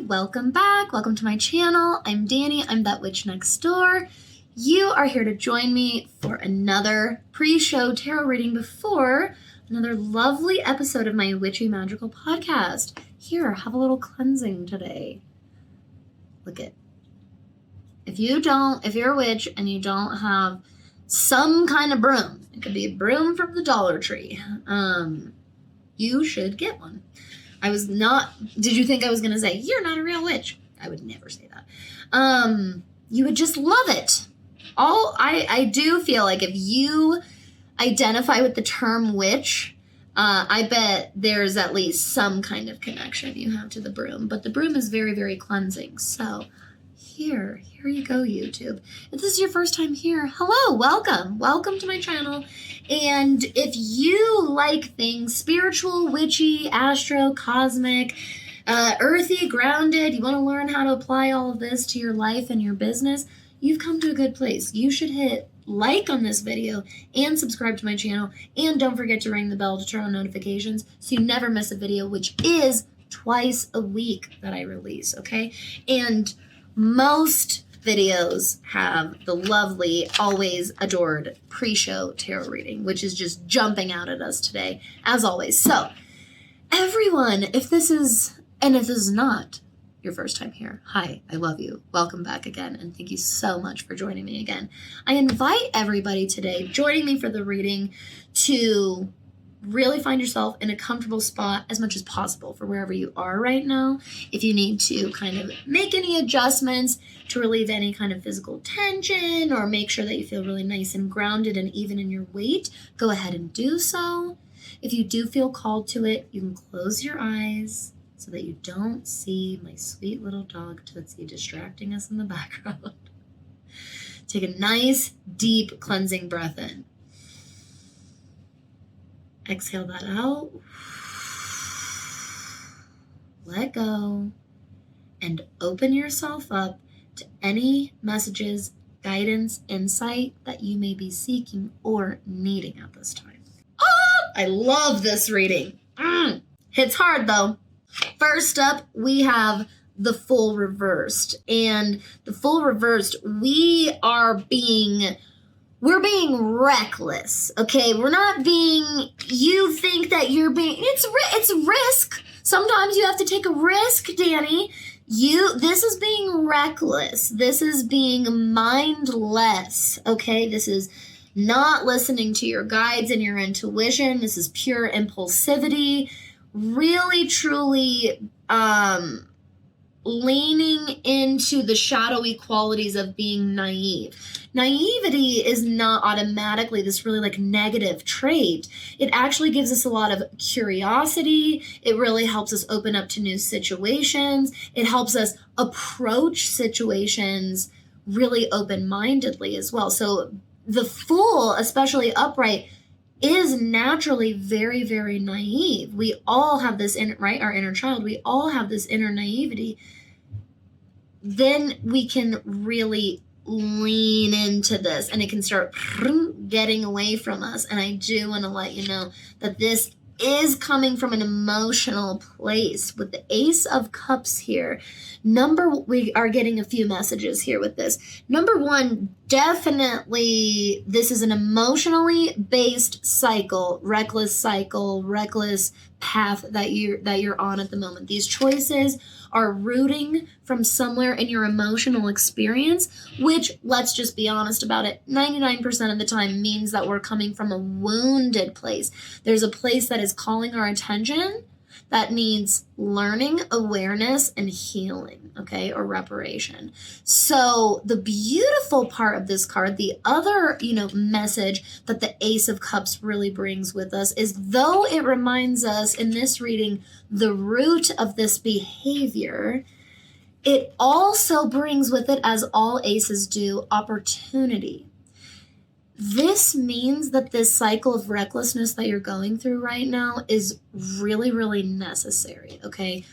welcome back. Welcome to my channel. I'm Danny. I'm that witch next door. You are here to join me for another pre-show tarot reading before another lovely episode of my witchy magical podcast. Here, have a little cleansing today. Look it. If you're a witch and you don't have some kind of broom, it could be a broom from the Dollar Tree, you should get one. Did you think I was going to say, you're not a real witch? I would never say that. You would just love it. I do feel like if you identify with the term witch, I bet there's at least some kind of connection you have to the broom. But the broom is very, very cleansing. So here you go, YouTube. If this is your first time here, hello, welcome. Welcome to my channel. And if you like things spiritual, witchy, astro, cosmic, earthy, grounded, you want to learn how to apply all of this to your life and your business, you've come to a good place. You should hit like on this video and subscribe to my channel. And don't forget to ring the bell to turn on notifications so you never miss a video, which is twice a week that I release, okay? And most videos have the lovely, always adored pre-show tarot reading, which is just jumping out at us today, as always. So, everyone, if this is not your first time here, hi, I love you. Welcome back again, and thank you so much for joining me again. I invite everybody today joining me for the reading to really find yourself in a comfortable spot as much as possible for wherever you are right now. If you need to kind of make any adjustments to relieve any kind of physical tension or make sure that you feel really nice and grounded and even in your weight, go ahead and do so. If you do feel called to it, you can close your eyes so that you don't see my sweet little dog Tootsie distracting us in the background. Take a nice, deep, cleansing breath in. Exhale that out. Let go. And open yourself up to any messages, guidance, insight that you may be seeking or needing at this time. Oh, I love this reading. Hits hard though. First up, we have the Fool reversed. And the Fool reversed, we're being reckless, okay? We're not being, you think that you're being, it's risk. Sometimes you have to take a risk, Danny. This is being reckless. This is being mindless, okay? This is not listening to your guides and your intuition. This is pure impulsivity. Really, truly, leaning into the shadowy qualities of being naive. Naivety is not automatically this really like negative trait. It actually gives us a lot of curiosity. It really helps us open up to new situations. It helps us approach situations really open-mindedly as well. So the Fool, especially upright, is naturally very, very naive. We all have this, our inner child, we all have this inner naivety. Then we can really lean into this and it can start getting away from us. And I do want to let you know that this is coming from an emotional place with the Ace of Cups here. We are getting a few messages here with this. Number one, definitely this is an emotionally based cycle, reckless path that you're on at the moment. These choices are rooting from somewhere in your emotional experience, which, let's just be honest about it, 99% of the time means that we're coming from a wounded place. There's a place that is calling our attention that needs learning, awareness, and healing, okay, or reparation. So the beautiful part of this card, the other, message that the Ace of Cups really brings with us is, though it reminds us in this reading the root of this behavior, it also brings with it, as all aces do, opportunity. This means that this cycle of recklessness that you're going through right now is really, really necessary, okay?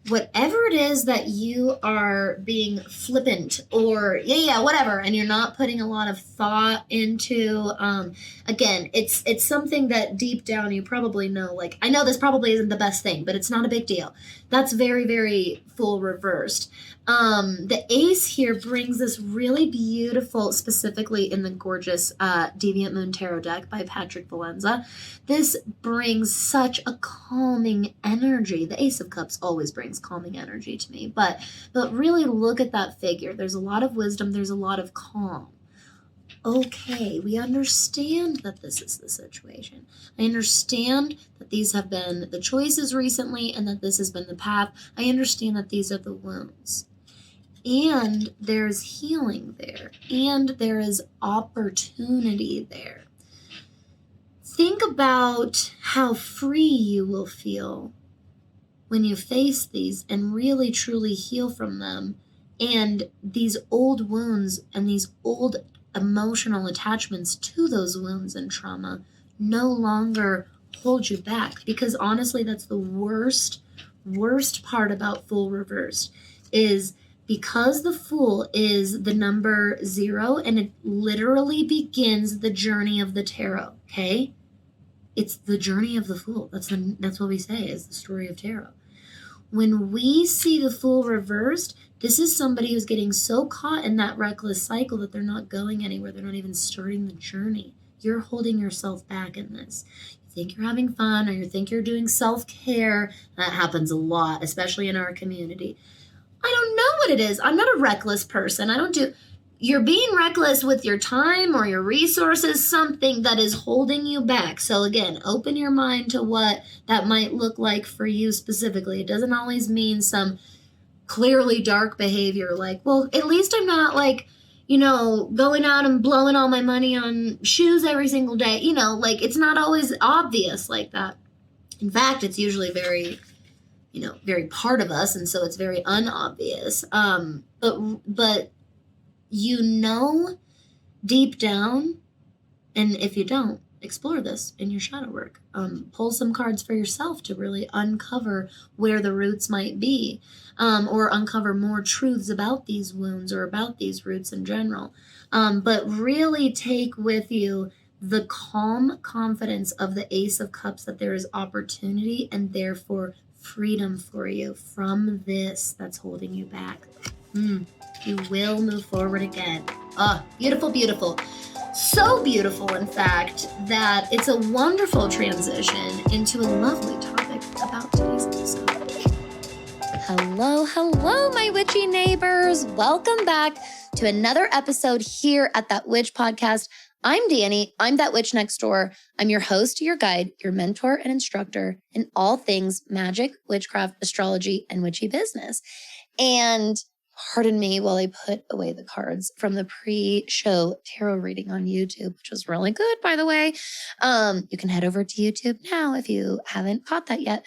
whatever it is that you are being flippant or whatever, and you're not putting a lot of thought into, again, it's something that deep down you probably know, like, I know this probably isn't the best thing, but it's not a big deal. That's very, very full reversed. The ace here brings this really beautiful, specifically in the gorgeous Deviant Moon Tarot deck by Patrick Valenza. This brings such a calming energy. The Ace of Cups always brings calming energy to me, but really look at that figure. There's a lot of wisdom. There's a lot of calm. Okay, we understand that this is the situation. I understand that these have been the choices recently and that this has been the path. I understand that these are the wounds. And there's healing there. And there is opportunity there. Think about how free you will feel when you face these and really truly heal from them. And these old wounds and these old emotional attachments to those wounds and trauma no longer hold you back. Because honestly, that's the worst part about Fool Reversed, is because the Fool is the number 0 and it literally begins the journey of the tarot, okay? It's the journey of the Fool. That's what we say is the story of tarot. When we see the Fool reversed, this is somebody who's getting so caught in that reckless cycle that they're not going anywhere. They're not even starting the journey. You're holding yourself back in this. You think you're having fun, or you think you're doing self-care. That happens a lot, especially in our community. I don't know what it is. I'm not a reckless person. You're being reckless with your time or your resources, something that is holding you back. So again, open your mind to what that might look like for you specifically. It doesn't always mean some clearly dark behavior like, well, at least I'm not like, going out and blowing all my money on shoes every single day. It's not always obvious like that. In fact, it's usually very part of us, and so it's very unobvious. But deep down, and if you don't, explore this in your shadow work. Pull some cards for yourself to really uncover where the roots might be, or uncover more truths about these wounds or about these roots in general. But really take with you the calm confidence of the Ace of Cups that there is opportunity and therefore freedom for you from this that's holding you back. You will move forward again. Beautiful, beautiful. So beautiful, in fact, that it's a wonderful transition into a lovely topic about today's episode. Hello, my witchy neighbors. Welcome back to another episode here at That Witch Podcast. I'm Dani. I'm That Witch Next Door. I'm your host, your guide, your mentor and instructor in all things magic, witchcraft, astrology, and witchy business. And pardon me while I put away the cards from the pre-show tarot reading on YouTube, which was really good, by the way. You can head over to YouTube now if you haven't caught that yet.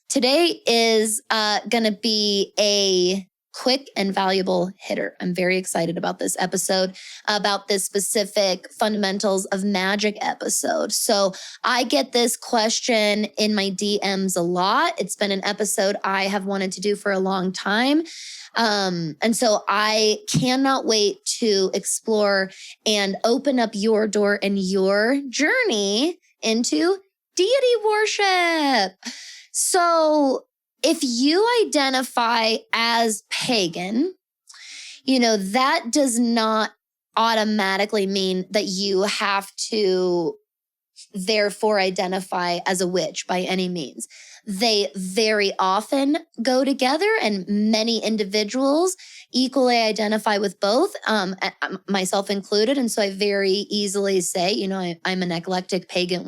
Today is going to be a quick and valuable hitter. I'm very excited about this episode, about this specific fundamentals of magic episode. So I get this question in my DMs a lot. It's been an episode I have wanted to do for a long time. And so I cannot wait to explore and open up your door and your journey into deity worship. So if you identify as pagan, that does not automatically mean that you have to therefore identify as a witch by any means. They very often go together, and many individuals equally identify with both, myself included. And so I very easily say, I'm an eclectic pagan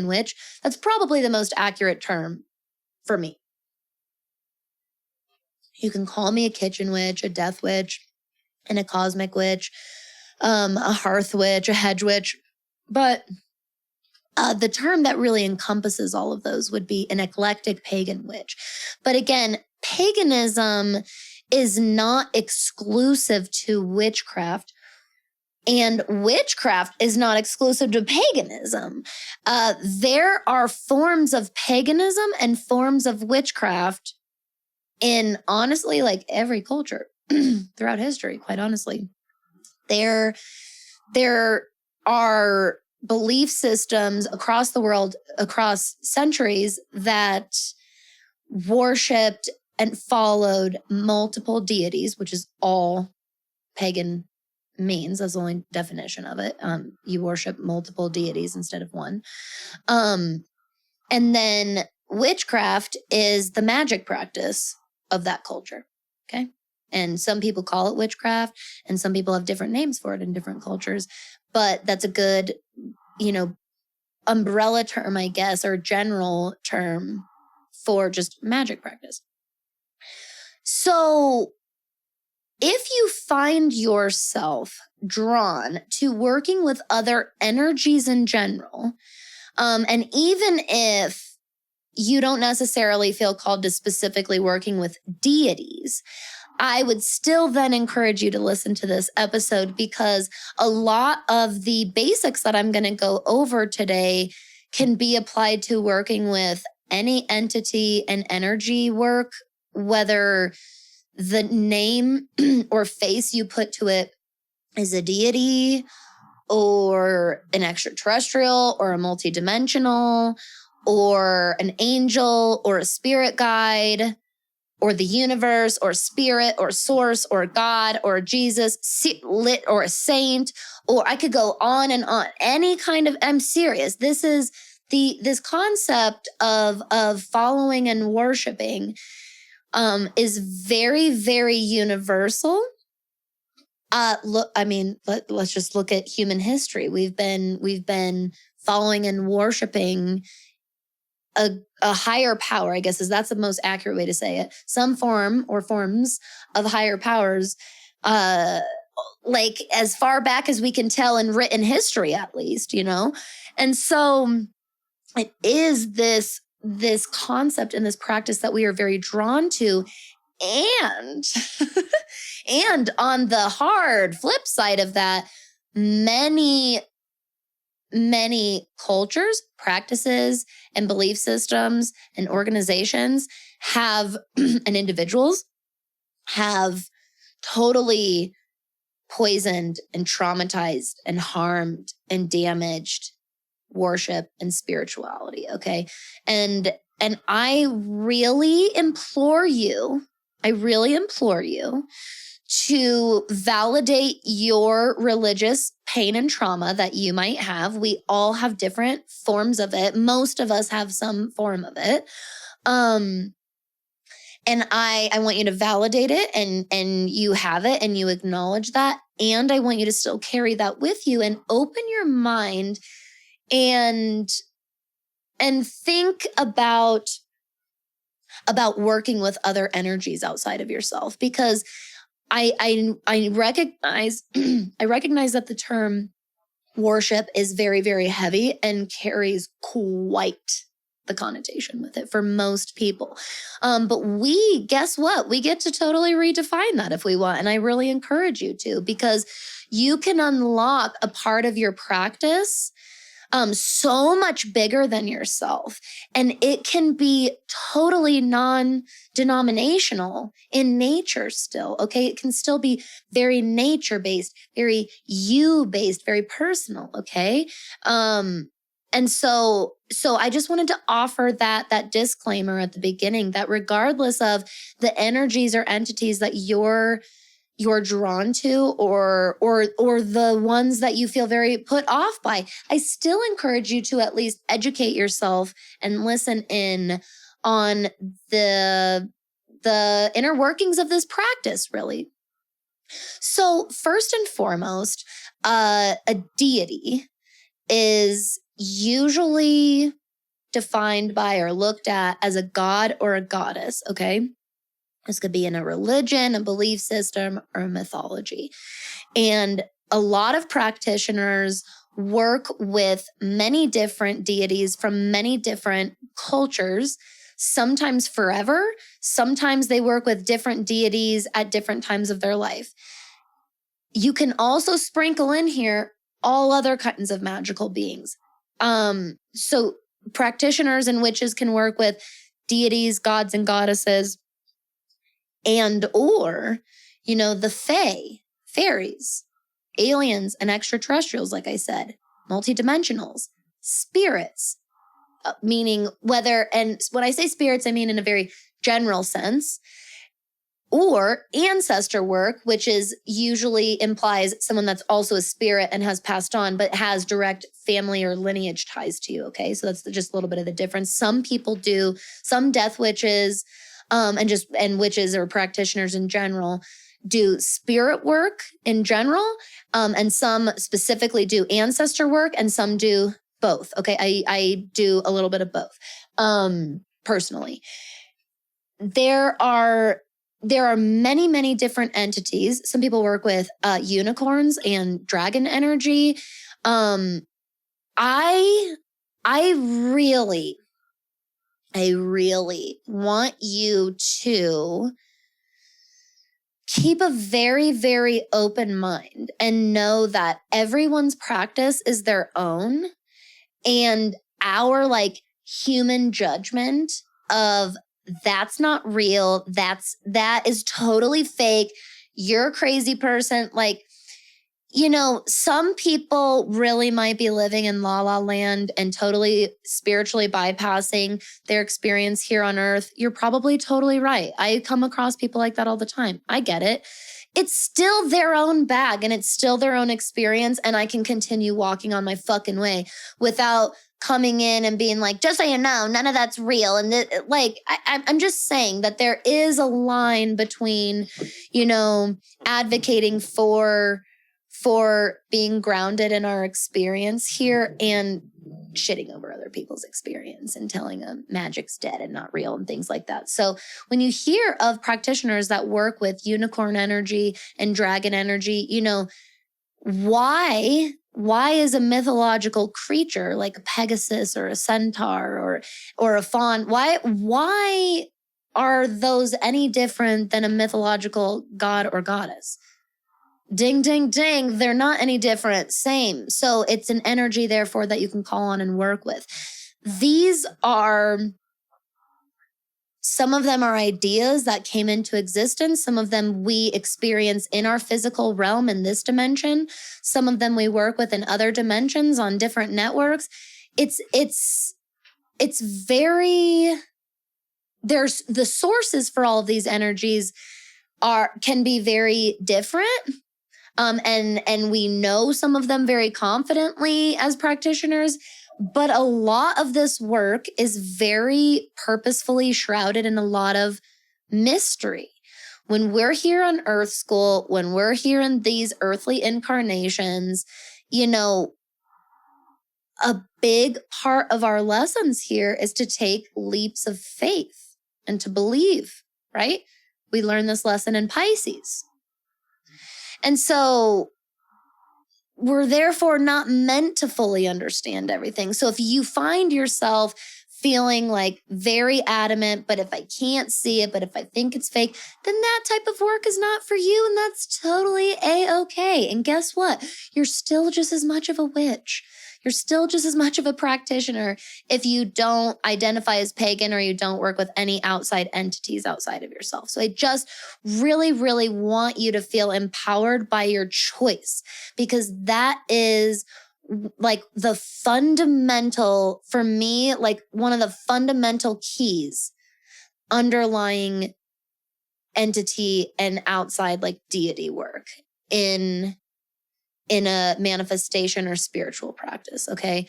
witch. That's probably the most accurate term for me. You can call me a kitchen witch, a death witch, and a cosmic witch, a hearth witch, a hedge witch. But the term that really encompasses all of those would be an eclectic pagan witch. But again, paganism is not exclusive to witchcraft. And witchcraft is not exclusive to paganism. There are forms of paganism and forms of witchcraft in, honestly, like every culture throughout history, quite honestly. There are belief systems across the world, across centuries, that worshipped and followed multiple deities, which is all pagan means. That's the only definition of it. You worship multiple deities instead of one. And then witchcraft is the magic practice of that culture. Okay. And some people call it witchcraft, and some people have different names for it in different cultures. But that's a good, umbrella term, I guess, or general term for just magic practice. So if you find yourself drawn to working with other energies in general, and even if you don't necessarily feel called to specifically working with deities, I would still then encourage you to listen to this episode, because a lot of the basics that I'm going to go over today can be applied to working with any entity and energy work, whether the name or face you put to it is a deity or an extraterrestrial or a multidimensional or an angel or a spirit guide or the universe or spirit or source or God or Jesus or a saint, or I could go on and on. Any kind of, I'm serious. This is this concept of following and worshiping is very, very universal. Let's just look at human history. We've been following and worshiping a higher power, I guess, that's the most accurate way to say it. Some form or forms of higher powers, like as far back as we can tell in written history, at least, And so it is this concept and this practice that we are very drawn to. And, and on the hard flip side of that, many cultures, practices, and belief systems and organizations have, and individuals have totally poisoned and traumatized and harmed and damaged worship and spirituality. Okay. And I really implore you to validate your religious pain and trauma that you might have. We all have different forms of it. Most of us have some form of it. And I want you to validate it, and you have it, and you acknowledge that. And I want you to still carry that with you and open your mind and think about working with other energies outside of yourself, because I recognize I recognize that the term worship is very, very heavy and carries quite the connotation with it for most people. But guess what? We get to totally redefine that if we want. And I really encourage you to, because you can unlock a part of your practice so much bigger than yourself. And it can be totally non-denominational in nature still, okay? It can still be very nature-based, very you-based, very personal, okay? And so I just wanted to offer that disclaimer at the beginning, that regardless of the energies or entities that you're drawn to, or the ones that you feel very put off by, I still encourage you to at least educate yourself and listen in on the inner workings of this practice, really. So first and foremost, a deity is usually defined by or looked at as a god or a goddess, okay? This could be in a religion, a belief system, or a mythology. And a lot of practitioners work with many different deities from many different cultures, sometimes forever. Sometimes they work with different deities at different times of their life. You can also sprinkle in here all other kinds of magical beings. So practitioners and witches can work with deities, gods and goddesses, and or, the fae, fairies, aliens and extraterrestrials, like I said, multidimensionals, spirits, meaning whether, and when I say spirits, I mean in a very general sense, or ancestor work, which is usually implies someone that's also a spirit and has passed on, but has direct family or lineage ties to you. Okay. So that's just a little bit of the difference. Some people do, some death witches, and witches or practitioners in general do spirit work in general. And some specifically do ancestor work and some do both. Okay. I do a little bit of both. Personally, there are many, many different entities. Some people work with unicorns and dragon energy. I really want you to keep a very, very open mind and know that everyone's practice is their own, and our human judgment of that's not real, that is totally fake, you're a crazy person. Some people really might be living in la la land and totally spiritually bypassing their experience here on earth. You're probably totally right. I come across people like that all the time. I get it. It's still their own bag and it's still their own experience. And I can continue walking on my fucking way without coming in and being like, just so you know, none of that's real. And I'm just saying that there is a line between, advocating for being grounded in our experience here and shitting over other people's experience and telling them magic's dead and not real and things like that. So when you hear of practitioners that work with unicorn energy and dragon energy, why is a mythological creature like a Pegasus or a centaur or a fawn, why are those any different than a mythological god or goddess? Ding, ding, ding. They're not any different. Same. So it's an energy, therefore, that you can call on and work with. Some of them are ideas that came into existence. Some of them we experience in our physical realm in this dimension. Some of them we work with in other dimensions on different networks. There's the sources for all of these energies can be very different. And we know some of them very confidently as practitioners, but a lot of this work is very purposefully shrouded in a lot of mystery. When we're here on Earth School, when we're here in these earthly incarnations, a big part of our lessons here is to take leaps of faith and to believe, right? We learn this lesson in Pisces. And so we're therefore not meant to fully understand everything. So if you find yourself feeling very adamant, but if I can't see it, but if I think it's fake, then that type of work is not for you. And that's totally A-okay. And guess what? You're still just as much of a witch. You're still just as much of a practitioner if you don't identify as pagan or you don't work with any outside entities outside of yourself. So I just really, really want you to feel empowered by your choice, because that is the fundamental, for me, one of the fundamental keys underlying entity and outside deity work in a manifestation or spiritual practice, okay?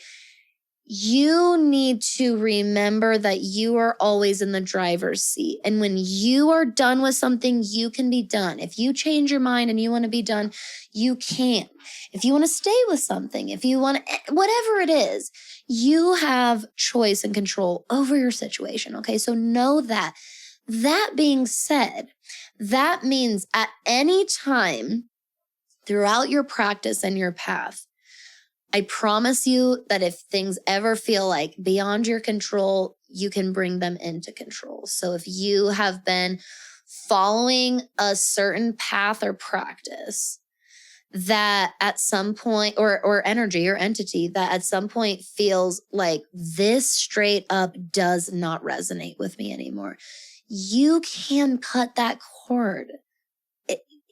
You need to remember that you are always in the driver's seat. And when you are done with something, you can be done. If you change your mind and you want to be done, you can. If you want to stay with something, if you want to, whatever it is, you have choice and control over your situation, okay? So know that. That being said, that means at any time throughout your practice and your path, I promise you that if things ever feel beyond your control, you can bring them into control. So if you have been following a certain path or practice that at some point, or energy or entity that at some point feels like this straight up does not resonate with me anymore, you can cut that cord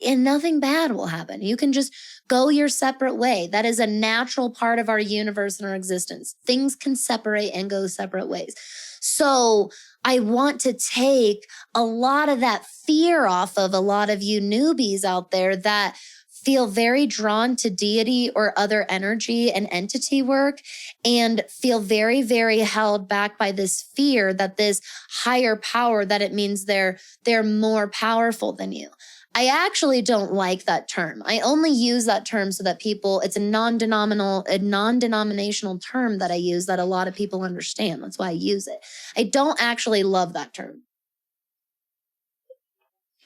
and nothing bad will happen. You can just go your separate way. That is a natural part of our universe and our existence. Things can separate and go separate ways. So I want to take a lot of that fear off of a lot of you newbies out there that feel very drawn to deity or other energy and entity work and feel very, very held back by this fear that this higher power, that it means they're more powerful than you. I actually don't like that term. I only use that term so that people, it's a non-denominational term that I use that a lot of people understand. That's why I use it. I don't actually love that term.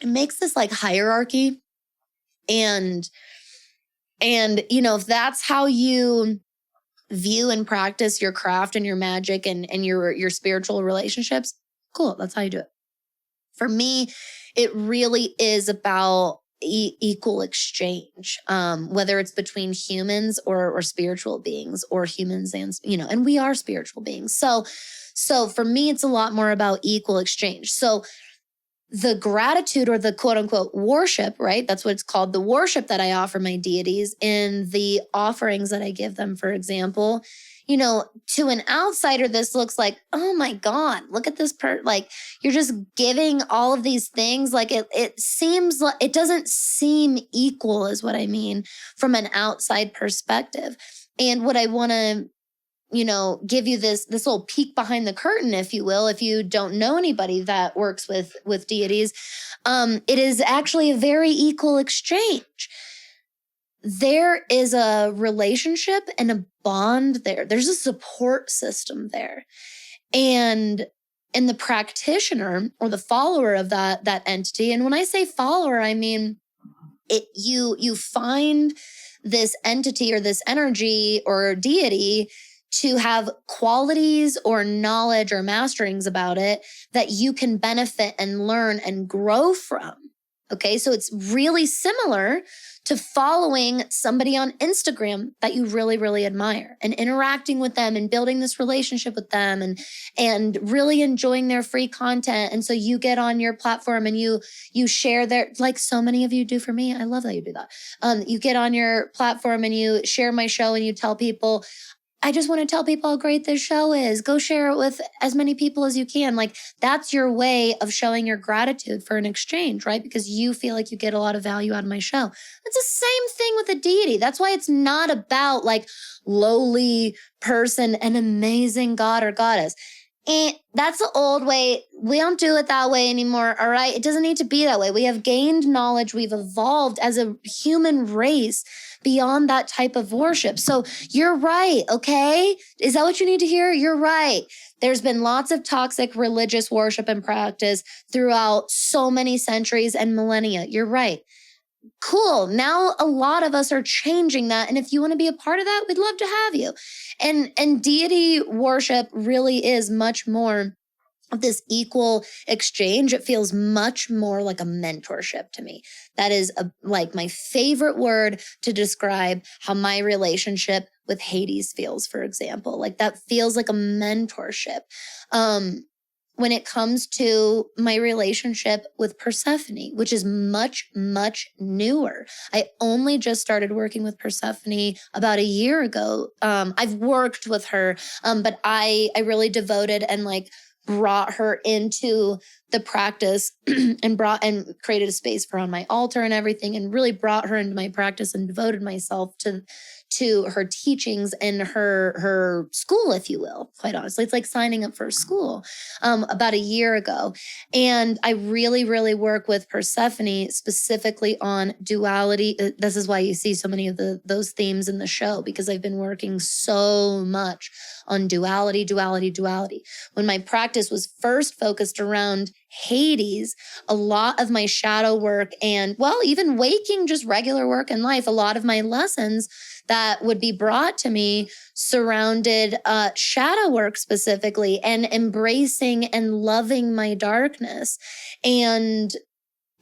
It makes this like hierarchy. And if that's how you view and practice your craft and your magic and your spiritual relationships, cool. That's how you do it. For me, it really is about equal exchange, whether it's between humans or spiritual beings, or humans and we are spiritual beings. So for me, it's a lot more about equal exchange. So the gratitude, or the quote unquote worship, right? That's what it's called. The worship that I offer my deities in the offerings that I give them, for example, to an outsider, this looks like, oh my God, look at this like you're just giving all of these things. Like it seems like it doesn't seem equal is what I mean from an outside perspective. And what I want to give you this little peek behind the curtain, if you will, if you don't know anybody that works with deities, it is actually a very equal exchange. There is a relationship and a bond there. There's a support system there. And the practitioner or the follower of that entity, and when I say follower, I mean you find this entity or this energy or deity to have qualities or knowledge or masterings about it that you can benefit and learn and grow from. Okay, so it's really similar to following somebody on Instagram that you really, really admire and interacting with them and building this relationship with them and really enjoying their free content. And so you get on your platform and you share their, like so many of you do for me. I love that you do that. You get on your platform and you share my show and you tell people, I just want to tell people how great this show is. Go share it with as many people as you can. Like that's your way of showing your gratitude for an exchange, right? Because you feel like you get a lot of value out of my show. It's the same thing with a deity. That's why it's not about like lowly person, an amazing god or goddess. And that's the old way. We don't do it that way anymore, all right? It doesn't need to be that way. We have gained knowledge. We've evolved as a human race beyond that type of worship. So you're right, okay? Is that what you need to hear? You're right. There's been lots of toxic religious worship and practice throughout so many centuries and millennia. You're right. Cool. Now a lot of us are changing that. And if you want to be a part of that, we'd love to have you. And deity worship really is much more of this equal exchange. It feels much more like a mentorship to me. That is like my favorite word to describe how my relationship with Hades feels, for example. Like that feels like a mentorship. When it comes to my relationship with Persephone, which is much, much newer. I only just started working with Persephone about a year ago. I've worked with her, but I really devoted and like brought her into the practice and created a space for her on my altar and everything, and really brought her into my practice and devoted myself to her teachings and her school, if you will, quite honestly. It's like signing up for a school about a year ago. And I really, really work with Persephone specifically on duality. This is why you see so many of those themes in the show, because I've been working so much on duality. When my practice was first focused around Hades, a lot of my shadow work and, well, even waking, just regular work in life, a lot of my lessons that would be brought to me surrounded shadow work specifically, and embracing and loving my darkness and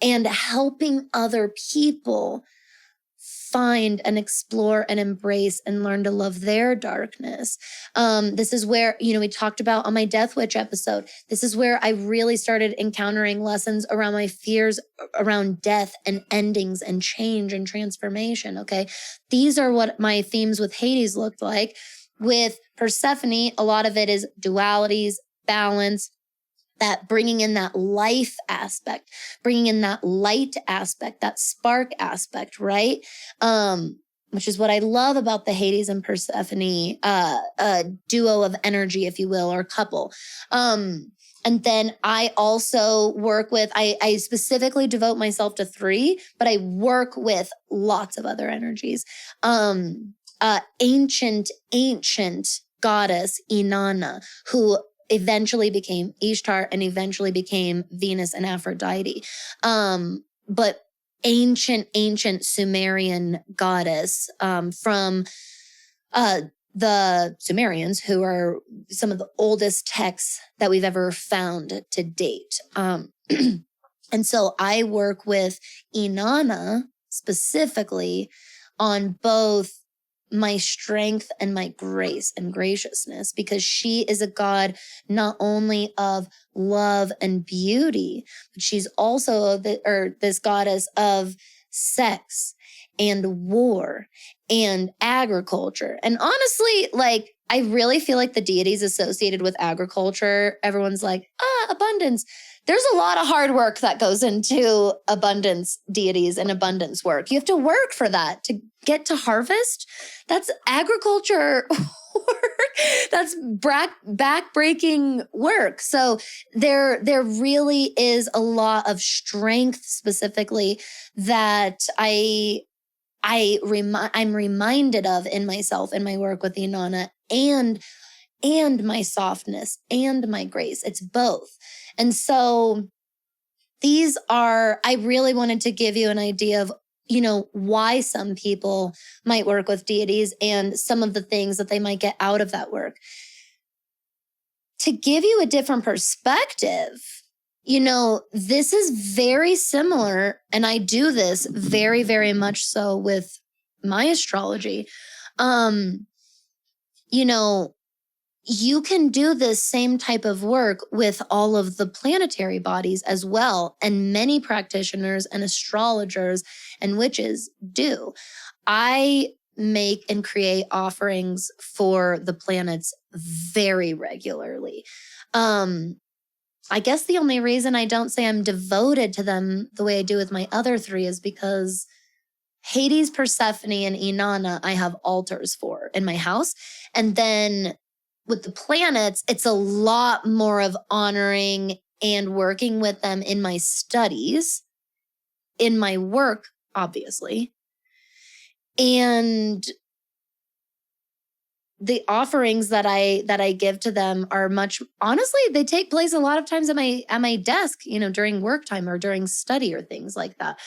helping other people find and explore and embrace and learn to love their darkness. This is where, we talked about on my Death Witch episode, this is where I really started encountering lessons around my fears around death and endings and change and transformation, okay? These are what my themes with Hades looked like. With Persephone, a lot of it is dualities, balance, that bringing in that life aspect, bringing in that light aspect, that spark aspect, right? Which is what I love about the Hades and Persephone duo of energy, if you will, or couple. And then I also work with, I specifically devote myself to 3, but I work with lots of other energies. Ancient goddess Inanna, who eventually became Ishtar and eventually became Venus and Aphrodite. But ancient Sumerian goddess from the Sumerians, who are some of the oldest texts that we've ever found to date. And so I work with Inanna specifically on both my strength and my grace and graciousness, because she is a god not only of love and beauty, but she's also this goddess of sex and war and agriculture. And honestly, like, I really feel like the deities associated with agriculture, everyone's like, abundance. There's a lot of hard work that goes into abundance deities and abundance work. You have to work for that to get to harvest. That's agriculture work. That's back-breaking work. So there really is a lot of strength specifically that I'm reminded of in myself in my work with Inanna, and my softness and my grace. It's both. And so I really wanted to give you an idea of, why some people might work with deities and some of the things that they might get out of that work. To give you a different perspective, this is very similar, and I do this very, very much so with my astrology. You can do this same type of work with all of the planetary bodies as well. And many practitioners and astrologers and witches do. I make and create offerings for the planets very regularly. I guess the only reason I don't say I'm devoted to them the way I do with my other 3 is because Hades, Persephone, and Inanna, I have altars for in my house. And then with the planets, it's a lot more of honoring and working with them in my studies, in my work, obviously. And the offerings that I give to them are honestly, they take place a lot of times at my desk, during work time or during study or things like that.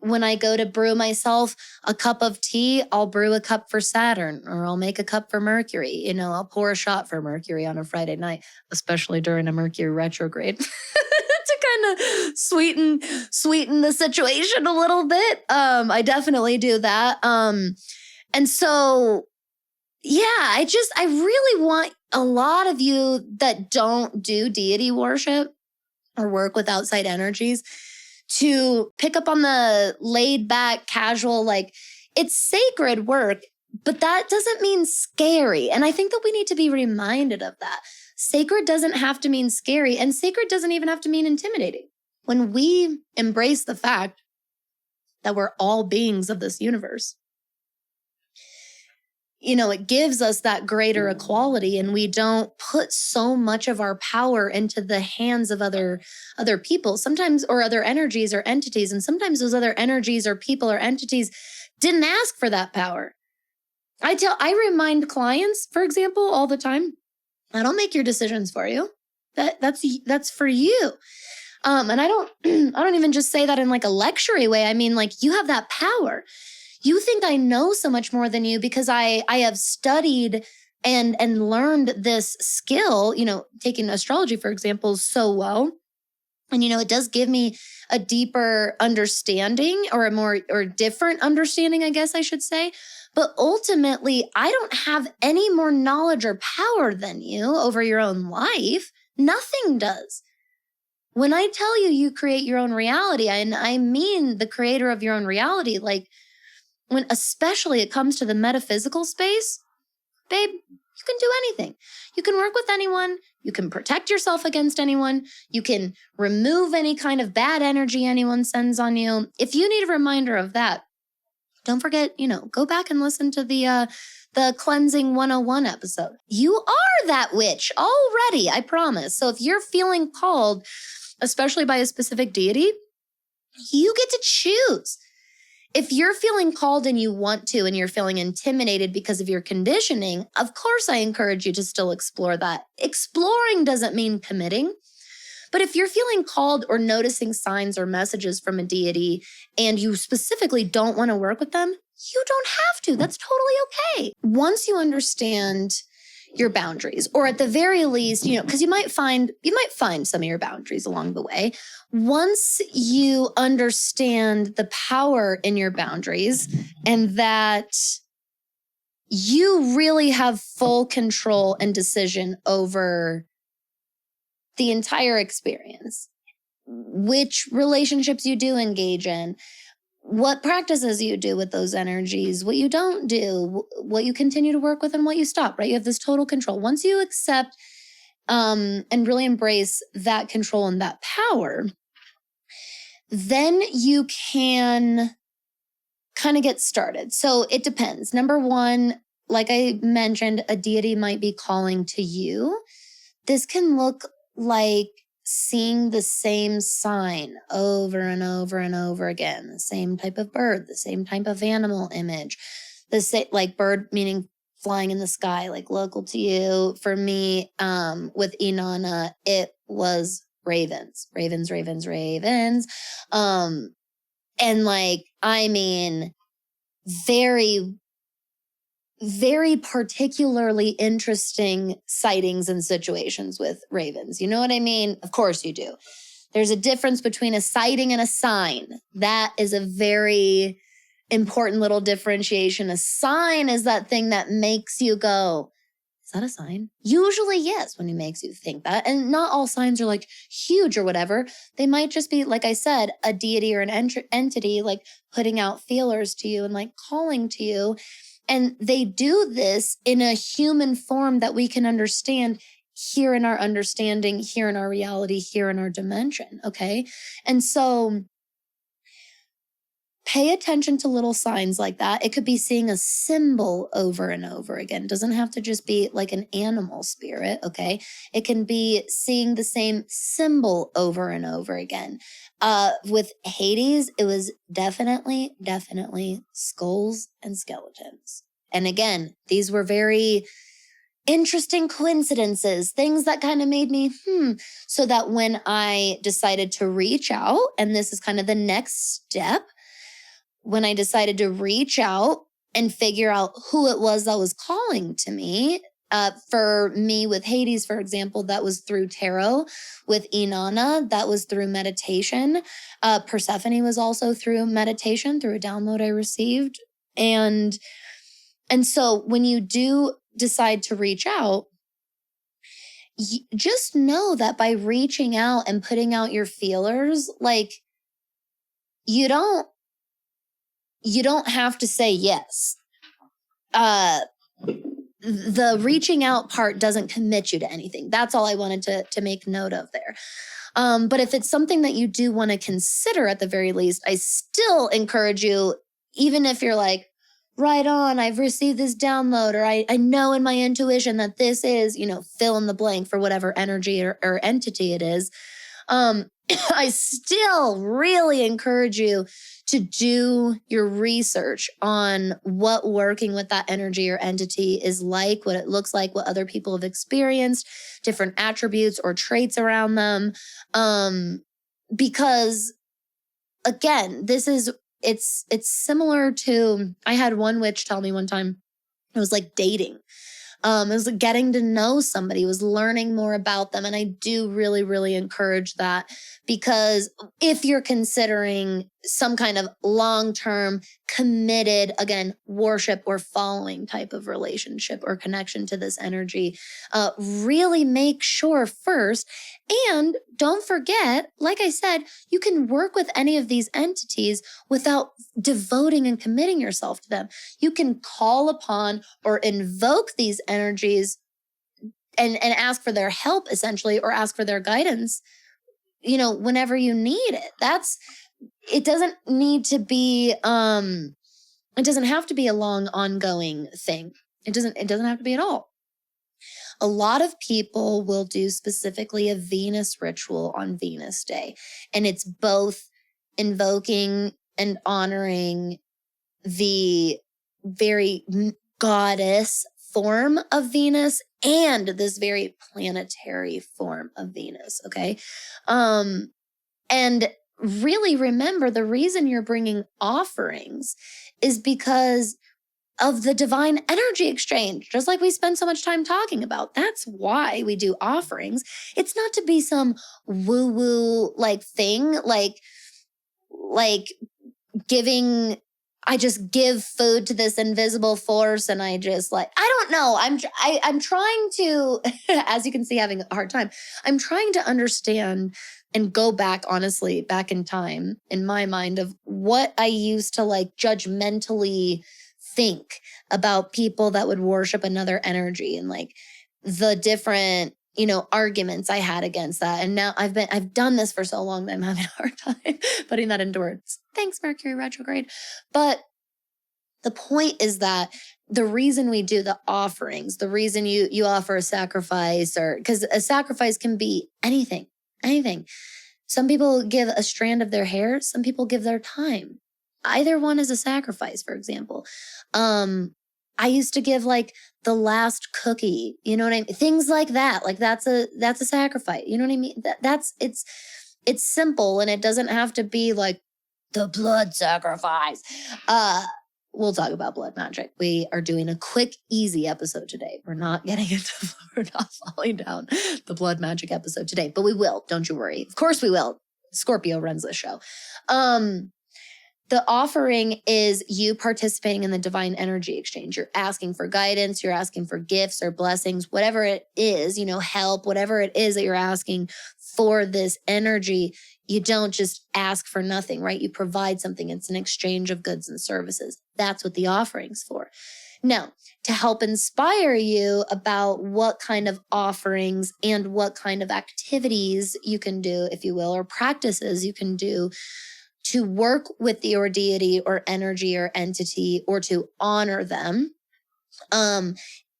When I go to brew myself a cup of tea, I'll brew a cup for Saturn, or I'll make a cup for Mercury. I'll pour a shot for Mercury on a Friday night, especially during a Mercury retrograde to kind of sweeten the situation a little bit. I definitely do that. And so, yeah, I really want a lot of you that don't do deity worship or work with outside energies to pick up on the laid back, casual, like, it's sacred work, but that doesn't mean scary. And I think that we need to be reminded of that. Sacred doesn't have to mean scary, and sacred doesn't even have to mean intimidating. When we embrace the fact that we're all beings of this universe, it gives us that greater equality, and we don't put so much of our power into the hands of other people sometimes, or other energies or entities. And sometimes those other energies or people or entities didn't ask for that power. I remind clients, for example, all the time, I don't make your decisions for you. That's for you. And I don't even just say that in like a lecture-y way. I mean, like, you have that power. You think I know so much more than you because I have studied and learned this skill, taking astrology, for example, so well. And, it does give me a deeper understanding, or a more or different understanding, I guess I should say. But ultimately, I don't have any more knowledge or power than you over your own life. Nothing does. When I tell you you create your own reality, and I mean the creator of your own reality, like when especially it comes to the metaphysical space, babe, you can do anything. You can work with anyone. You can protect yourself against anyone. You can remove any kind of bad energy anyone sends on you. If you need a reminder of that, don't forget, go back and listen to the Cleansing 101 episode. You are that witch already, I promise. So if you're feeling called, especially by a specific deity, you get to choose. If you're feeling called and you want to, and you're feeling intimidated because of your conditioning, of course I encourage you to still explore that. Exploring doesn't mean committing. But if you're feeling called or noticing signs or messages from a deity and you specifically don't want to work with them, you don't have to. That's totally okay. Once you understand your boundaries, or at the very least, because you might find some of your boundaries along the way. Once you understand the power in your boundaries and that you really have full control and decision over the entire experience, which relationships you do engage in, what practices you do with those energies, what you don't do, what you continue to work with and what you stop, right? You have this total control. Once you accept and really embrace that control and that power, then you can kind of get started. So it depends. Number one, like I mentioned, a deity might be calling to you. This can look like seeing the same sign over and over and over again, the same type of bird, the same type of animal image, the same, like bird meaning flying in the sky, like local to you. For me, with Inanna, it was ravens. And like, I mean, very, very particularly interesting sightings and situations with ravens. You know what I mean? Of course you do. There's a difference between a sighting and a sign. That is a very important little differentiation. A sign is that thing that makes you go, is that a sign? Usually, yes, when it makes you think that. And not all signs are like huge or whatever. They might just be, like I said, a deity or an entity like putting out feelers to you and like calling to you. And they do this in a human form that we can understand here in our understanding, here in our reality, here in our dimension, okay? And so pay attention to little signs like that. It could be seeing a symbol over and over again. It doesn't have to just be like an animal spirit, okay? It can be seeing the same symbol over and over again. With Hades, it was definitely skulls and skeletons. And again, these were very interesting coincidences, things that kind of made me, so that when I decided to reach out, and this is kind of the next step, when I decided to reach out and figure out who it was that was calling to me, for me with Hades, for example, that was through tarot. With Inanna, that was through meditation. Persephone was also through meditation, through a download I received. And so when you do decide to reach out, just know that by reaching out and putting out your feelers, like you don't have to say yes. The reaching out part doesn't commit you to anything. That's all I wanted to make note of there. But if it's something that you do want to consider at the very least, I still encourage you, even if you're like, right on, I've received this download, or I know in my intuition that this is, fill in the blank for whatever energy or entity it is. I still really encourage you to do your research on what working with that energy or entity is like, what it looks like, what other people have experienced, different attributes or traits around them. Because again, it's similar to, I had one witch tell me one time, it was like dating. It was getting to know somebody, was learning more about them. And I do really, really encourage that, because if you're considering some kind of long-term committed, again, worship or following type of relationship or connection to this energy, really make sure first. And don't forget, like I said, you can work with any of these entities without devoting and committing yourself to them. You can call upon or invoke these energies and ask for their help, essentially, or ask for their guidance, whenever you need it. It doesn't need to be, it doesn't have to be a long ongoing thing. It doesn't have to be at all. A lot of people will do specifically a Venus ritual on Venus Day, and it's both invoking and honoring the very goddess form of Venus and this very planetary form of Venus, okay? And really remember, the reason you're bringing offerings is because of the divine energy exchange, just like we spend so much time talking about. That's why we do offerings. It's not to be some woo-woo thing, like giving, I just give food to this invisible force and I just I don't know. I'm trying to, as you can see, having a hard time. I'm trying to understand and go back, honestly, back in time in my mind of what I used to judgmentally think about people that would worship another energy and the different, arguments I had against that. And now I've done this for so long that I'm having a hard time putting that into words. Thanks, Mercury retrograde. But the point is that the reason we do the offerings, the reason you offer a sacrifice, or because a sacrifice can be anything. Some people give a strand of their hair. Some people give their time. Either one is a sacrifice, for example. I used to give the last cookie, you know what I mean? Things like that. That's a sacrifice. You know what I mean? It's simple, and it doesn't have to be the blood sacrifice. We'll talk about blood magic. We are doing a quick, easy episode today. We're not falling down the blood magic episode today, but we will. Don't you worry. Of course we will. Scorpio runs this show. The offering is you participating in the divine energy exchange. You're asking for guidance. You're asking for gifts or blessings, whatever it is, help, whatever it is that you're asking for this energy. You don't just ask for nothing, right? You provide something. It's an exchange of goods and services. That's what the offering's for. Now, to help inspire you about what kind of offerings and what kind of activities you can do, if you will, or practices you can do to work with the or deity or energy or entity or to honor them,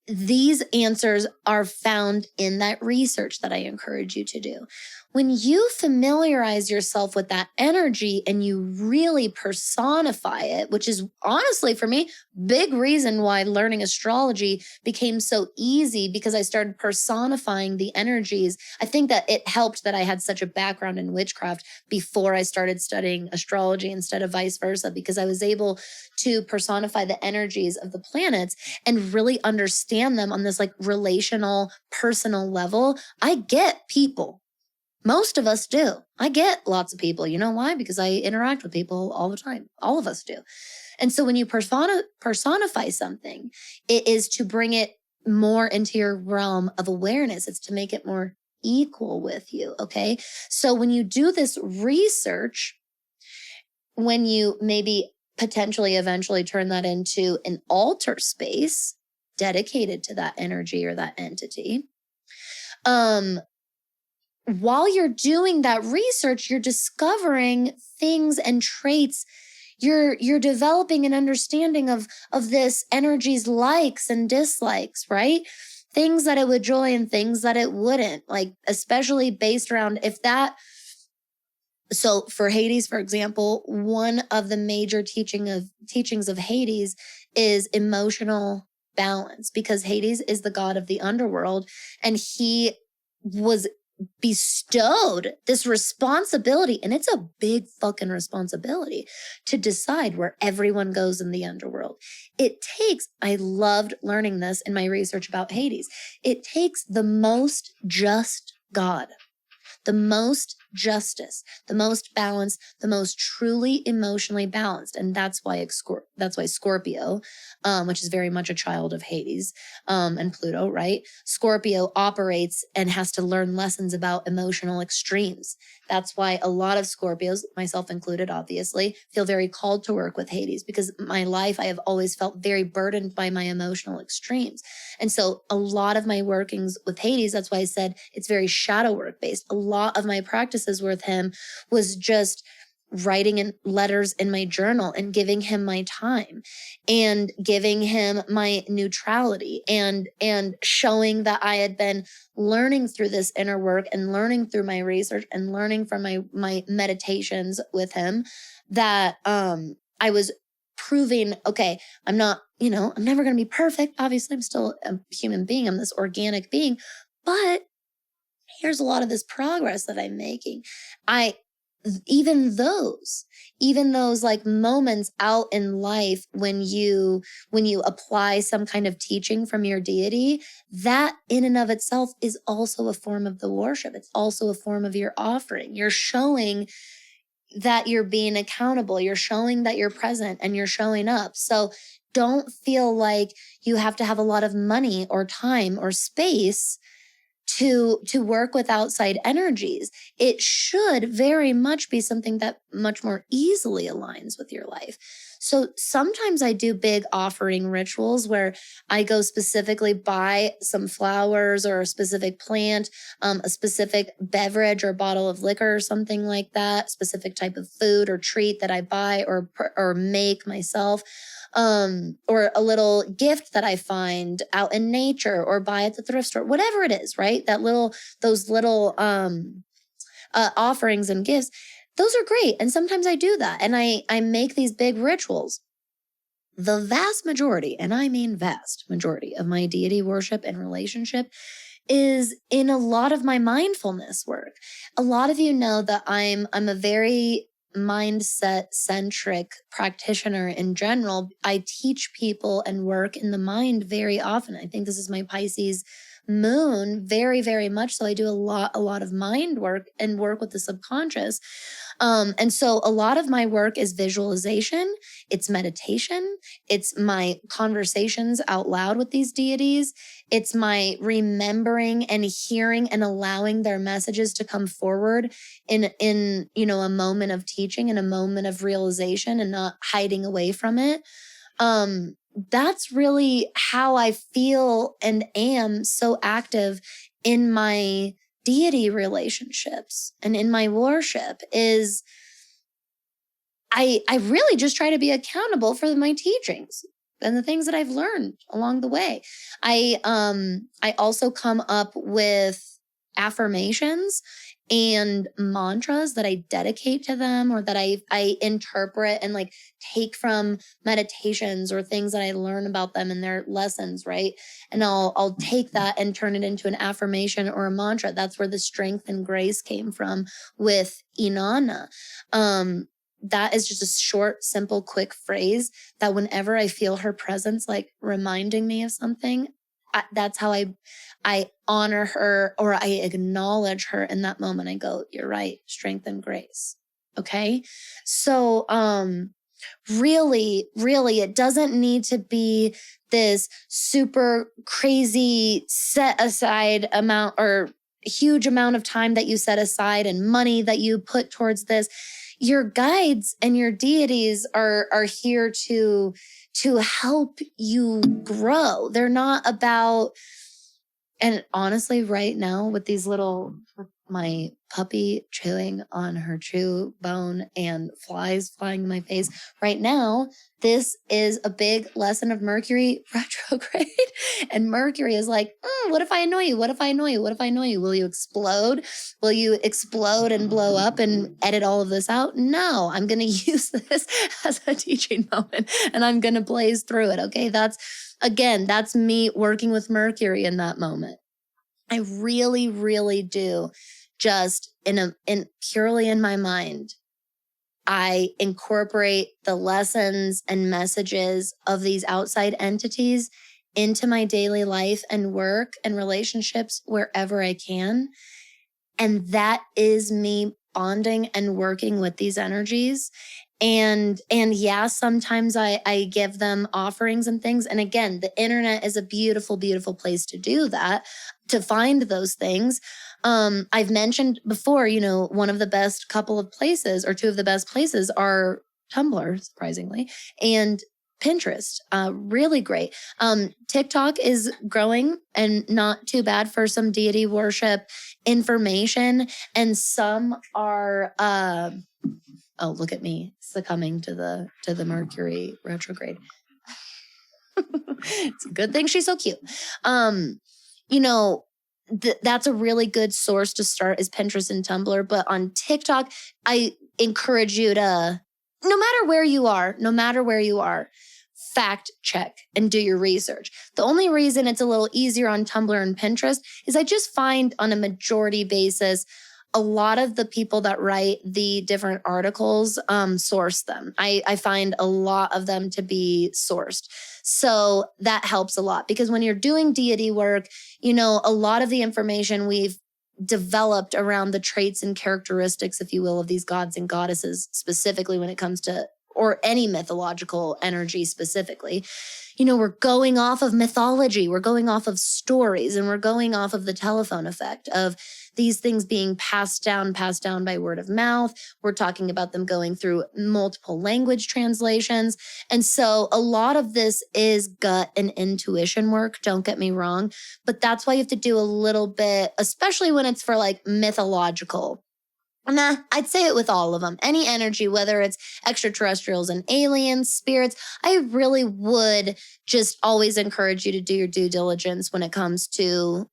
these answers are found in that research that I encourage you to do. When you familiarize yourself with that energy and you really personify it, which is honestly for me, big reason why learning astrology became so easy, because I started personifying the energies. I think that it helped that I had such a background in witchcraft before I started studying astrology instead of vice versa, because I was able to personify the energies of the planets and really understand them on this relational, personal level. I get people. Most of us do. I get lots of people. You know why? Because I interact with people all the time. All of us do. And so when you personify something, it is to bring it more into your realm of awareness. It's to make it more equal with you. Okay. So when you do this research, when you maybe potentially eventually turn that into an altar space dedicated to that energy or that entity, while you're doing that research, you're discovering things and traits. You're developing an understanding of this energy's likes and dislikes, right? Things that it would joy and things that it wouldn't, especially based around so for Hades, for example, one of the major teachings of Hades is emotional balance, because Hades is the god of the underworld, and he was bestowed this responsibility, and it's a big fucking responsibility to decide where everyone goes in the underworld. I loved learning this in my research about Hades. It takes the most just God, the most justice, the most balanced, the most truly emotionally balanced. And that's why Scorpio, which is very much a child of Hades, and Pluto, right? Scorpio operates and has to learn lessons about emotional extremes. That's why a lot of Scorpios, myself included, obviously, feel very called to work with Hades, because my life, I have always felt very burdened by my emotional extremes. And so a lot of my workings with Hades, that's why I said it's very shadow work based. A lot of my practices with him was just writing in letters in my journal and giving him my time and giving him my neutrality and showing that I had been learning through this inner work and learning through my research and learning from my meditations with him that I was proving, okay, I'm not, I'm never going to be perfect. Obviously, I'm still a human being. I'm this organic being, but here's a lot of this progress that I'm making. Even those like moments out in life when you apply some kind of teaching from your deity, that in and of itself is also a form of the worship. It's also a form of your offering. You're showing that you're being accountable. You're showing that you're present and you're showing up. So don't feel like you have to have a lot of money or time or space to work with outside energies. It should very much be something that much more easily aligns with your life. So sometimes I do big offering rituals where I go specifically buy some flowers or a specific plant, a specific beverage or bottle of liquor or something like that, specific type of food or treat that I buy or make myself. Or a little gift that I find out in nature or buy at the thrift store, whatever it is, right? Those little offerings and gifts, those are great. And sometimes I do that and I make these big rituals. The vast majority, and I mean vast majority of my deity worship and relationship is in a lot of my mindfulness work. A lot of you know that I'm a very mindset centric practitioner in general. I teach people and work in the mind very often. I think this is my Pisces moon, very, very much so. I do a lot of mind work and work with the subconscious. And so a lot of my work is visualization, it's meditation, it's my conversations out loud with these deities, it's my remembering and hearing and allowing their messages to come forward in a moment of teaching and a moment of realization and not hiding away from it. That's really how I feel and am so active in my deity relationships and in my worship is I really just try to be accountable for my teachings and the things that I've learned along the way. I also come up with affirmations and mantras that I dedicate to them or that I interpret and like take from meditations or things that I learn about them in their lessons, right? And I'll take that and turn it into an affirmation or a mantra. That's where the strength and grace came from with Inanna. That is just a short, simple, quick phrase that whenever I feel her presence, like reminding me of something, that's how I honor her or I acknowledge her in that moment. I go, you're right, strength and grace. Okay. So, really, it doesn't need to be this super crazy set aside amount or huge amount of time that you set aside and money that you put towards this. Your guides and your deities are here to help you grow. They're not about, and honestly, right now with my puppy chewing on her chew bone and flies flying in my face right now, this is a big lesson of Mercury retrograde. And Mercury is like, what if I annoy you? What if I annoy you? What if I annoy you? Will you explode? Will you explode and blow up and edit all of this out? No, I'm going to use this as a teaching moment and I'm going to blaze through it. Okay. That's me working with Mercury in that moment. I really, really do. Just in purely in my mind, I incorporate the lessons and messages of these outside entities into my daily life and work and relationships wherever I can. And that is me bonding and working with these energies. And yeah, sometimes I give them offerings and things. And again, the internet is a beautiful, beautiful place to do that, to find those things. I've mentioned before, one of the best couple of places, or two of the best places, are Tumblr, surprisingly, and Pinterest. Really great. TikTok is growing and not too bad for some deity worship information. And some are, oh, look at me succumbing to the Mercury retrograde. It's a good thing she's so cute. That's a really good source to start, is Pinterest and Tumblr. But on TikTok, I encourage you to, no matter where you are, fact check and do your research. The only reason it's a little easier on Tumblr and Pinterest is I just find, on a majority basis, a lot of the people that write the different articles source them. I find a lot of them to be sourced. So that helps a lot, because when you're doing deity work, a lot of the information we've developed around the traits and characteristics, if you will, of these gods and goddesses, specifically when it comes to, or any mythological energy specifically, we're going off of mythology, we're going off of stories, and we're going off of the telephone effect of these things being passed down by word of mouth. We're talking about them going through multiple language translations. And so a lot of this is gut and intuition work, don't get me wrong, but that's why you have to do a little bit, especially when it's for like mythological. Nah, I'd say it with all of them. Any energy, whether it's extraterrestrials and aliens, spirits, I really would just always encourage you to do your due diligence when it comes to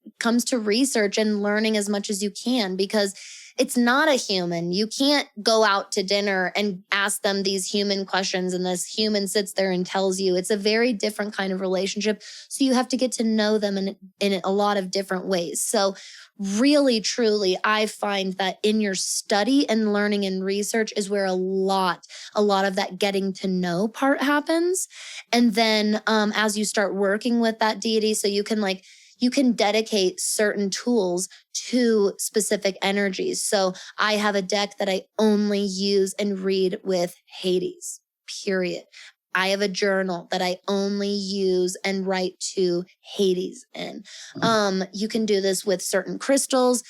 research and learning as much as you can, because it's not a human. You can't go out to dinner and ask them these human questions and this human sits there and tells you. It's a very different kind of relationship. So you have to get to know them in a lot of different ways. So really, truly, I find that in your study and learning and research is where a lot of that getting to know part happens. And then as you start working with that deity, so you can dedicate certain tools to specific energies. So I have a deck that I only use and read with Hades, period. I have a journal that I only use and write to Hades in. You can do this with certain crystals,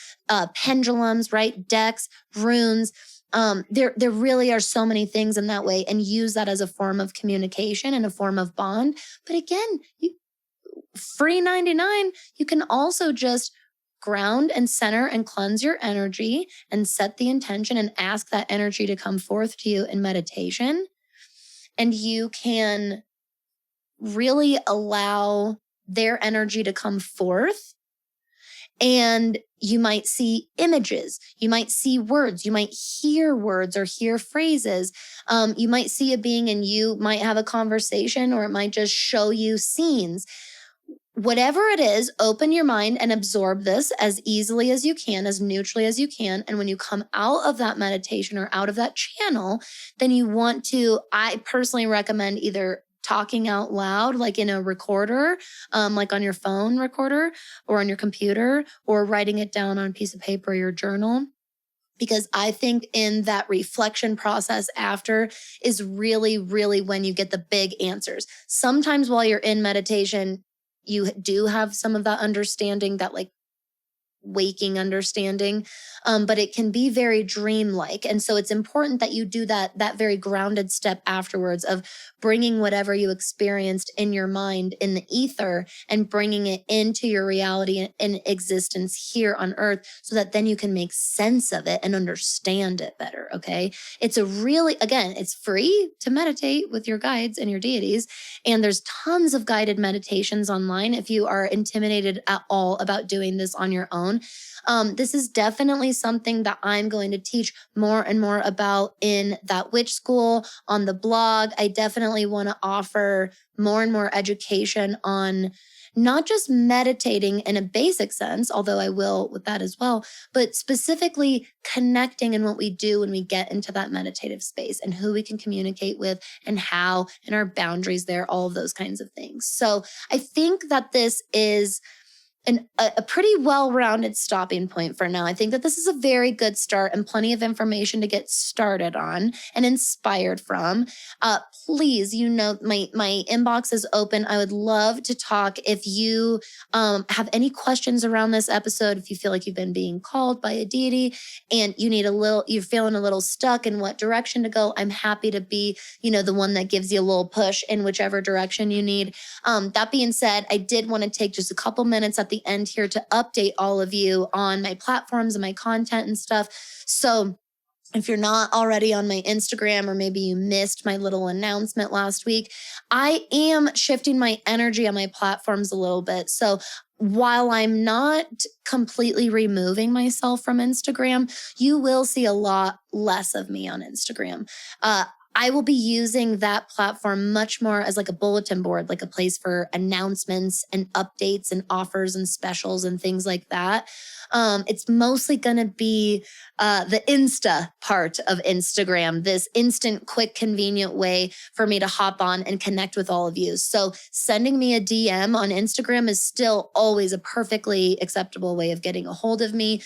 pendulums, right? Decks, runes. There really are so many things in that way, and use that as a form of communication and a form of bond. But again, free 99, you can also just ground and center and cleanse your energy and set the intention and ask that energy to come forth to you in meditation. And you can really allow their energy to come forth. And you might see images, you might see words, you might hear words or hear phrases. You might see a being and you might have a conversation, or it might just show you scenes. Whatever it is, open your mind and absorb this as easily as you can, as neutrally as you can. And when you come out of that meditation or out of that channel, then I personally recommend either talking out loud, like in a recorder, like on your phone recorder or on your computer, or writing it down on a piece of paper or your journal. Because I think in that reflection process after is really, really when you get the big answers. Sometimes while you're in meditation, you do have some of that understanding, that like waking understanding, but it can be very dreamlike. And so it's important that you do that very grounded step afterwards of bringing whatever you experienced in your mind in the ether and bringing it into your reality and existence here on earth, so that then you can make sense of it and understand it better. Okay. It's free to meditate with your guides and your deities. And there's tons of guided meditations online if you are intimidated at all about doing this on your own. This is definitely something that I'm going to teach more and more about in that witch school, on the blog. I definitely want to offer more and more education on not just meditating in a basic sense, although I will with that as well, but specifically connecting in what we do when we get into that meditative space and who we can communicate with and how and our boundaries there, all of those kinds of things. So I think that this is a pretty well-rounded stopping point for now. I think that this is a very good start and plenty of information to get started on and inspired from. Please, my inbox is open. I would love to talk. If you have any questions around this episode, if you feel like you've been being called by a deity and you're feeling a little stuck in what direction to go, I'm happy to be, the one that gives you a little push in whichever direction you need. That being said, I did want to take just a couple minutes at the end here to update all of you on my platforms and my content and stuff. So if you're not already on my Instagram, or maybe you missed my little announcement last week, I am shifting my energy on my platforms a little bit. So while I'm not completely removing myself from Instagram, you will see a lot less of me on Instagram. I will be using that platform much more as like a bulletin board, like a place for announcements and updates and offers and specials and things like that. It's mostly going to be the Insta part of Instagram, this instant, quick, convenient way for me to hop on and connect with all of you. So sending me a DM on Instagram is still always a perfectly acceptable way of getting a hold of me.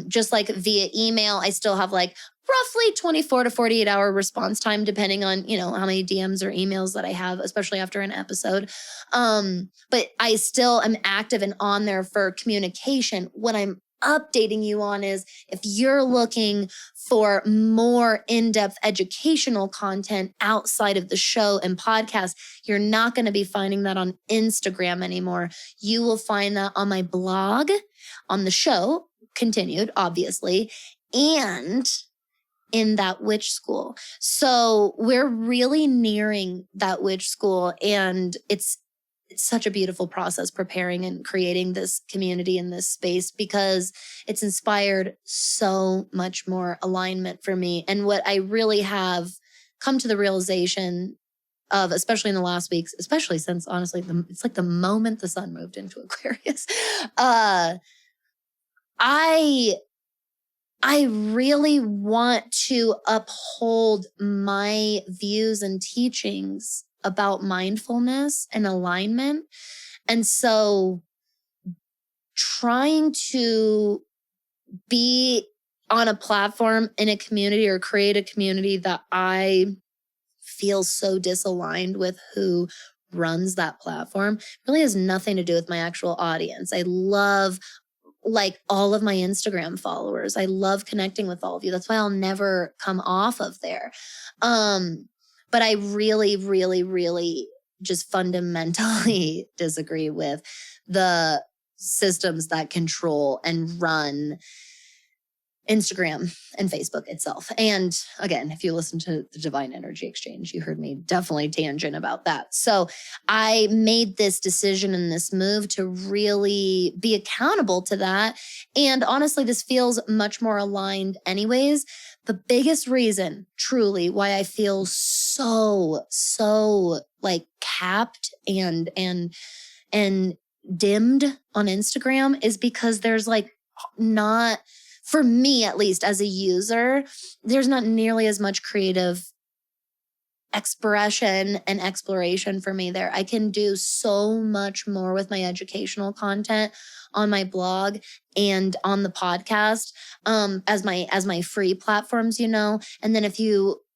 Just like via email, I still have like roughly 24 to 48 hour response time, depending on, how many DMs or emails that I have, especially after an episode. But I still am active and on there for communication. What I'm updating you on is if you're looking for more in-depth educational content outside of the show and podcast, you're not going to be finding that on Instagram anymore. You will find that on my blog, on the show, continued, obviously, and in that witch school. So we're really nearing that witch school, and it's such a beautiful process preparing and creating this community in this space, because it's inspired so much more alignment for me. And what I really have come to the realization of, especially in the last weeks, especially since honestly, it's like the moment the sun moved into Aquarius, I really want to uphold my views and teachings about mindfulness and alignment. And so trying to be on a platform in a community or create a community that I feel so disaligned with who runs that platform really has nothing to do with my actual audience. I love all of my Instagram followers. I love connecting with all of you. That's why I'll never come off of there. But I really, really, really just fundamentally disagree with the systems that control and run Instagram and Facebook itself. And again, if you listen to the Divine Energy Exchange, you heard me definitely tangent about that. So I made this decision and this move to really be accountable to that. And honestly, this feels much more aligned anyways. The biggest reason truly why I feel so like capped and dimmed on Instagram is because there's not, for me, at least as a user, there's not nearly as much creative expression and exploration for me there. I can do so much more with my educational content on my blog and on the podcast, as my free platforms, and then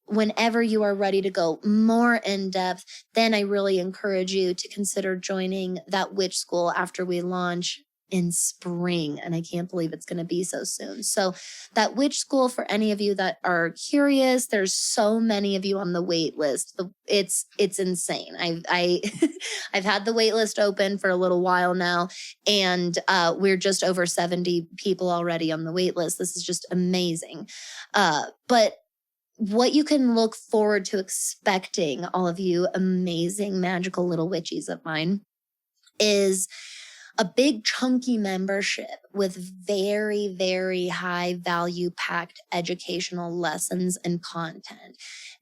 whenever you are ready to go more in depth, then I really encourage you to consider joining that witch school after we launch in spring. And I can't believe it's going to be so soon. So that witch school, for any of you that are curious, there's so many of you on the wait list. It's insane. I've had the wait list open for a little while now, and we're just over 70 people already on the wait list. This is just amazing. But what you can look forward to expecting, all of you amazing, magical little witchies of mine, is a big chunky membership with very, very high value packed educational lessons and content,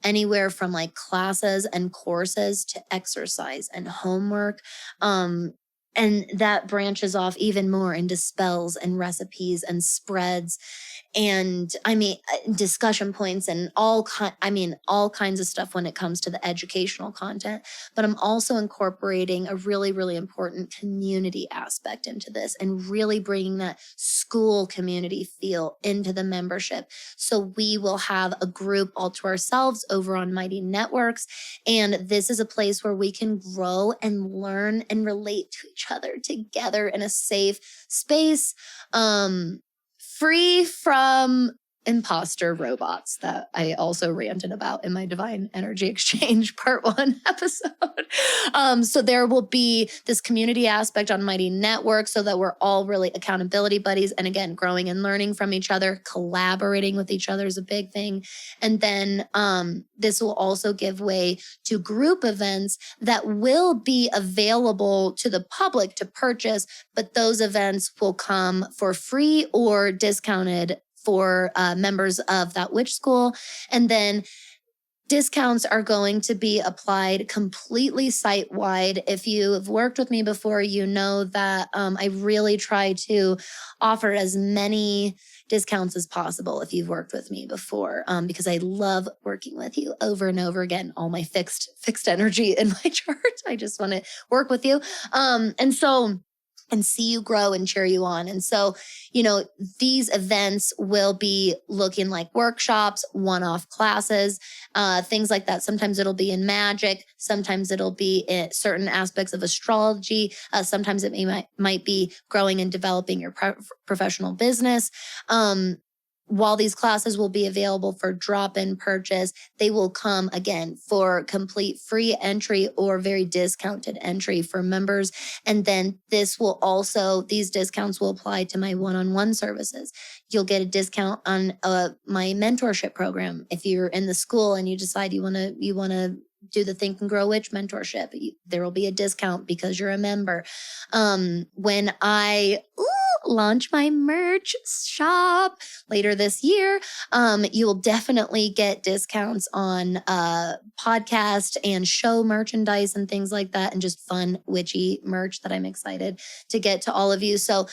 anywhere from classes and courses to exercise and homework. And that branches off even more into spells and recipes and spreads and discussion points and all kinds of stuff when it comes to the educational content. But I'm also incorporating a really, really important community aspect into this and really bringing that school community feel into the membership. So we will have a group all to ourselves over on Mighty Networks. And this is a place where we can grow and learn and relate to each other together in a safe space. Free from imposter robots that I also ranted about in my Divine Energy Exchange Part 1 episode. So there will be this community aspect on Mighty Network so that we're all really accountability buddies. And again, growing and learning from each other, collaborating with each other is a big thing. And then this will also give way to group events that will be available to the public to purchase, but those events will come for free or discounted for members of that witch school. And then discounts are going to be applied completely site-wide. If you've worked with me before, you know that I really try to offer as many discounts as possible if you've worked with me before, because I love working with you over and over again. All my fixed energy in my chart. I just want to work with you. And see you grow and cheer you on. And so, these events will be looking like workshops, one-off classes, things like that. Sometimes it'll be in magic. Sometimes it'll be in certain aspects of astrology. Sometimes it might be growing and developing your professional business. While these classes will be available for drop-in purchase, they will come again for complete free entry or very discounted entry for members. And then these discounts will apply to my one-on-one services. You'll get a discount on my mentorship program. If you're in the school and you decide you want to do the Think and Grow Witch mentorship, there will be a discount because you're a member. When I launch my merch shop later this year, you will definitely get discounts on podcast and show merchandise and things like that, and just fun witchy merch that I'm excited to get to all of you. So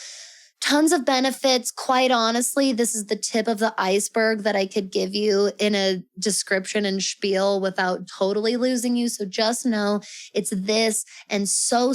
tons of benefits. Quite honestly, this is the tip of the iceberg that I could give you in a description and spiel without totally losing you. So just know it's this and so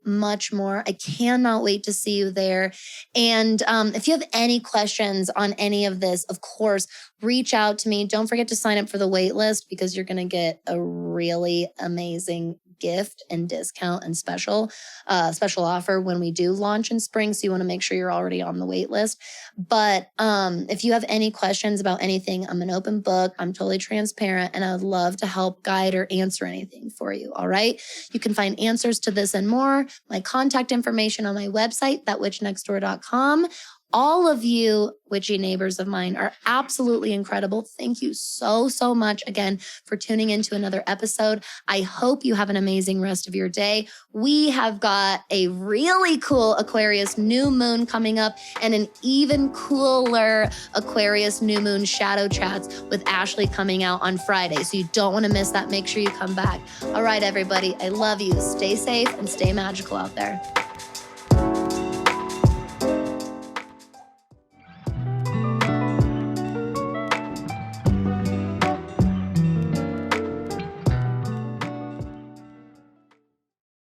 much more. I cannot wait to see you there. And if you have any questions on any of this, of course, reach out to me. Don't forget to sign up for the wait list because you're going to get a really amazing gift and discount and special offer when we do launch in spring. So you want to make sure you're already on the wait list. But if you have any questions about anything, I'm an open book. I'm totally transparent, and I would love to help guide or answer anything for you. All right. You can find answers to this and more, my contact information on my website, thatwitchnextdoor.com. All of you witchy neighbors of mine are absolutely incredible. Thank you so much again for tuning into another episode. I hope you have an amazing rest of your day. We have got a really cool Aquarius new moon coming up and an even cooler Aquarius new moon shadow chats with Ashley coming out on Friday. So you don't want to miss that. Make sure you come back. All right, everybody. I love you. Stay safe and stay magical out there.